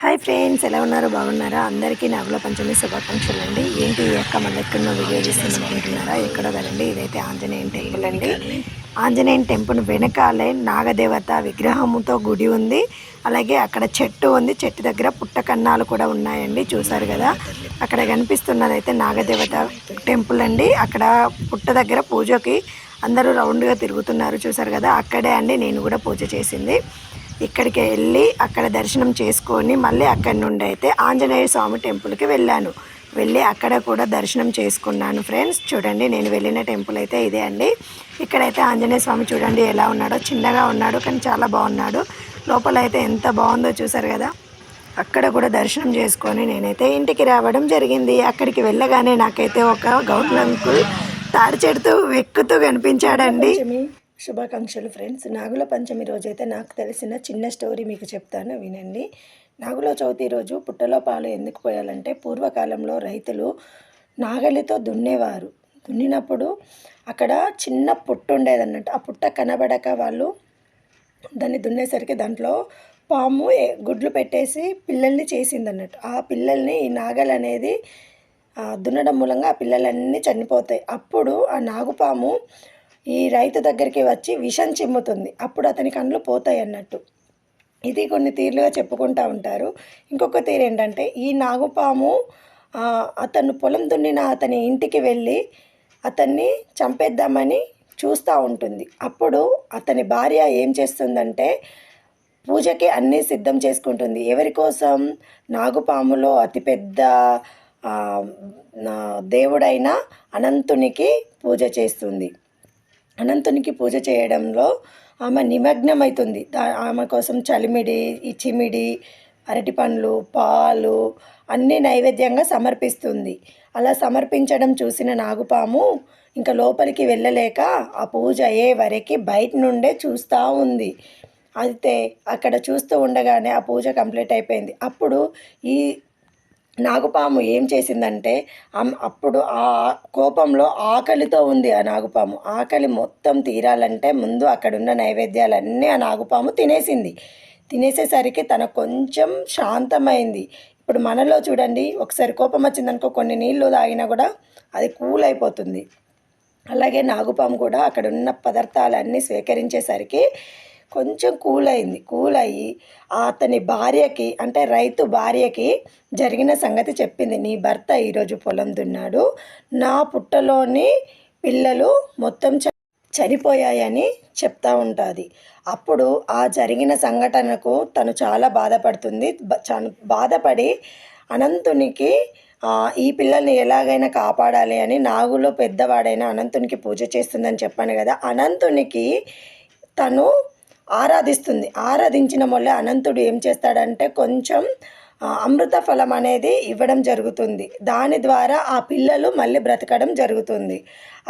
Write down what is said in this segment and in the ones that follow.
Hi friends, ఎలా ఉన్నారు? బాగున్నారా? అందరికీ నాగుల పంచమి శుభాకాంక్షలు అండి. ఏంటి ఈ యొక్క మన ఎక్కడో వీడియో చూస్తున్నట్టున్నారా? ఎక్కడో కదండి, ఇదైతే ఆంజనేయం టెంపుల్ అండి. ఆంజనేయం టెంపుల్ వెనకాలే నాగదేవత విగ్రహముతో గుడి ఉంది. అలాగే అక్కడ చెట్టు ఉంది. చెట్టు దగ్గర పుట్టకన్నాలు కూడా ఉన్నాయండి. చూసారు కదా, అక్కడ కనిపిస్తున్నదైతే నాగదేవత టెంపుల్ అండి. అక్కడ పుట్ట దగ్గర పూజకి అందరూ రౌండ్గా తిరుగుతున్నారు. చూసారు కదా, అక్కడే అండి నేను కూడా పూజ చేసింది. ఇక్కడికి వెళ్ళి అక్కడ దర్శనం చేసుకొని మళ్ళీ అక్కడి నుండి అయితే ఆంజనేయ స్వామి టెంపుల్కి వెళ్ళి అక్కడ కూడా దర్శనం చేసుకున్నాను ఫ్రెండ్స్. చూడండి, నేను వెళ్ళిన టెంపుల్ అయితే ఇదే అండి. ఇక్కడైతే ఆంజనేయ స్వామి చూడండి ఎలా ఉన్నాడో, చిన్నగా ఉన్నాడు కానీ చాలా బాగున్నాడు. లోపల అయితే ఎంత బాగుందో చూసారు కదా. అక్కడ కూడా దర్శనం చేసుకొని నేనైతే ఇంటికి రావడం జరిగింది. అక్కడికి వెళ్ళగానే నాకైతే ఒక గౌతమ్ అంకుల్ తాడి చెడుతూ ఎక్కుతూ కనిపించాడండి. శుభాకాంక్షలు ఫ్రెండ్స్. నాగుల పంచమి రోజైతే నాకు తెలిసిన చిన్న స్టోరీ మీకు చెప్తాను, వినండి. నాగుల చవితి రోజు పుట్టలో పాలు ఎందుకు పోయాలంటే, పూర్వకాలంలో రైతులు నాగలితో దున్నేవారు. దున్నినప్పుడు అక్కడ చిన్న పుట్టు ఉండేదన్నట్టు. ఆ పుట్ట కనబడక వాళ్ళు దాన్ని దున్నేసరికి దాంట్లో పాము గుడ్లు పెట్టేసి పిల్లల్ని చేసిందన్నట్టు. ఆ పిల్లల్ని ఈ నాగలి అనేది దున్నడం మూలంగా ఆ పిల్లలన్నీ చనిపోతాయి. అప్పుడు ఆ నాగుపాము ఈ రైతు దగ్గరికి వచ్చి విషం చిమ్ముతుంది. అప్పుడు అతని కళ్ళు పోతాయి అన్నట్టు. ఇది కొన్ని తీరులుగా చెప్పుకుంటూ ఉంటారు. ఇంకొక తీరు ఏంటంటే, ఈ నాగుపాము అతను పొలం దున్నిన అతని ఇంటికి వెళ్ళి అతన్ని చంపేద్దామని చూస్తూ ఉంటుంది. అప్పుడు అతని భార్య ఏం చేస్తుందంటే, పూజకి అన్నీ సిద్ధం చేసుకుంటుంది. ఎవరి కోసం? నాగుపాములో అతిపెద్ద దేవుడైన అనంతునికి పూజ చేస్తుంది. అనంతునికి పూజ చేయడంలో ఆమె నిమగ్నమవుతుంది. ఆమె కోసం చలిమిడి, చిమిడి, అరటి పండ్లు, పాలు అన్నీ నైవేద్యంగా సమర్పిస్తుంది. అలా సమర్పించడం చూసిన నాగుపాము ఇంకా లోపలికి వెళ్ళలేక ఆ పూజ అయ్యే వరకు బయట నుండే చూస్తూ ఉంది. అయితే అక్కడ చూస్తూ ఉండగానే ఆ పూజ కంప్లీట్ అయిపోయింది. అప్పుడు ఈ నాగుపాము ఏం చేసిందంటే, అప్పుడు ఆ కోపంలో ఆకలితో ఉంది ఆ నాగుపాము. ఆకలి మొత్తం తీరాలంటే ముందు అక్కడున్న నైవేద్యాలన్నీ ఆ నాగుపాము తినేసింది. తినేసేసరికి తనకు కొంచెం శాంతమైంది. ఇప్పుడు మనలో చూడండి, ఒకసారి కోపం వచ్చిందనుకో, కొన్ని నీళ్ళు తాగినా కూడా అది కూల్ అయిపోతుంది. అలాగే నాగుపాము కూడా అక్కడున్న పదార్థాలన్నీ స్వీకరించేసరికి కొంచెం కూల్ అయ్యి అతని భార్యకి, అంటే రైతు భార్యకి జరిగిన సంగతి చెప్పింది. నీ భర్త ఈరోజు పొలం దున్నాడు, నా పుట్టలోని పిల్లలు మొత్తం చనిపోయాయని చెప్తూ ఉంటుంది. అప్పుడు ఆ జరిగిన సంఘటనకు తను చాలా బాధపడుతుంది. బాధపడి అనంతునికి ఈ పిల్లల్ని ఎలాగైనా కాపాడాలి అని నాగులో పెద్దవాడైన అనంతునికి పూజ చేస్తుందని చెప్పాను కదా. అనంతునికి తను ఆరాధిస్తుంది. ఆరాధించిన వల్ల అనంతుడు ఏం చేస్తాడంటే, కొంచెం అమృత ఫలం అనేది ఇవ్వడం జరుగుతుంది. దాని ద్వారా ఆ పిల్లలు మళ్ళీ బ్రతకడం జరుగుతుంది.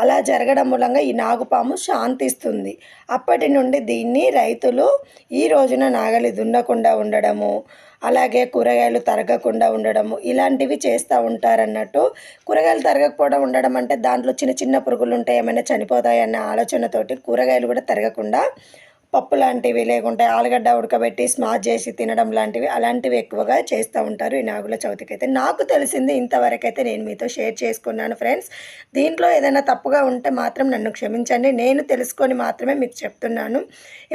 అలా జరగడం మూలంగా ఈ నాగుపాము శాంతిస్తుంది. అప్పటి నుండి దీన్ని రైతులు ఈ రోజున నాగలి దున్నకుండా ఉండడము, అలాగే కూరగాయలు తరగకుండా ఉండడము, ఇలాంటివి చేస్తూ ఉంటారన్నట్టు. కూరగాయలు తరగకపోవడం ఉండడం అంటే దాంట్లో చిన్న చిన్న పురుగులు ఉంటాయి, ఏమైనా చనిపోతాయి అన్న ఆలోచనతోటి కూరగాయలు కూడా తరగకుండా పప్పు లాంటివి, లేకుంటే ఆలుగడ్డ ఉడకబెట్టి స్మాష్ చేసి తినడం లాంటివి, అలాంటివి ఎక్కువగా చేస్తూ ఉంటారు ఈ నాగుల చవితికి అయితే. నాకు తెలిసింది ఇంతవరకైతే నేను మీతో షేర్ చేసుకున్నాను ఫ్రెండ్స్. దీంట్లో ఏదైనా తప్పుగా ఉంటే మాత్రం నన్ను క్షమించండి. నేను తెలుసుకొని మాత్రమే మీకు చెప్తున్నాను.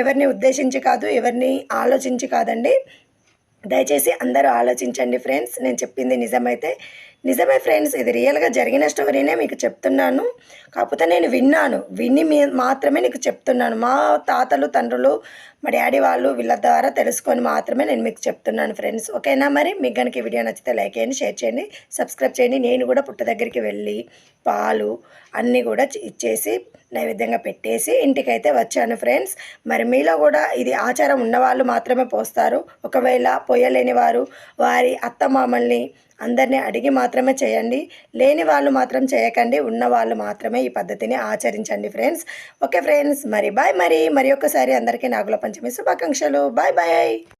ఎవరిని ఉద్దేశించి కాదు, ఎవరిని ఆలోచించి కాదండి. దయచేసి అందరూ ఆలోచించండి ఫ్రెండ్స్. నేను చెప్పింది నిజమే ఫ్రెండ్స్. ఇది రియల్గా జరిగిన స్టోరీనే మీకు చెప్తున్నాను. కాకపోతే నేను విని మాత్రమే నీకు చెప్తున్నాను. మా తాతలు, తండ్రులు, మా డాడీ వాళ్ళు వీళ్ళ ద్వారా తెలుసుకొని మాత్రమే నేను మీకు చెప్తున్నాను ఫ్రెండ్స్. ఓకేనా? మరి మీకు కనుక ఈ వీడియో నచ్చితే లైక్ చేయండి, షేర్ చేయండి, సబ్స్క్రైబ్ చేయండి. నేను కూడా పుట్ట దగ్గరికి వెళ్ళి పాలు అన్నీ కూడా ఇచ్చేసి నైవేద్యంగా పెట్టేసి ఇంటికైతే వచ్చాను ఫ్రెండ్స్. మరి మీలో కూడా ఇది ఆచారం ఉన్నవాళ్ళు మాత్రమే పోస్తారు. ఒకవేళ పోయలేని వారు వారి అత్తమామల్ని అందరినీ అడిగి మాత్రమే చేయండి. లేని వాళ్ళు మాత్రం చేయకండి. ఉన్న వాళ్ళు మాత్రమే ఈ పద్ధతిని ఆచరించండి ఫ్రెండ్స్. ఓకే ఫ్రెండ్స్, మరి బాయ్. మరి ఒకసారి అందరికీ నాగుల పంచమి శుభాకాంక్షలు. Bye bye.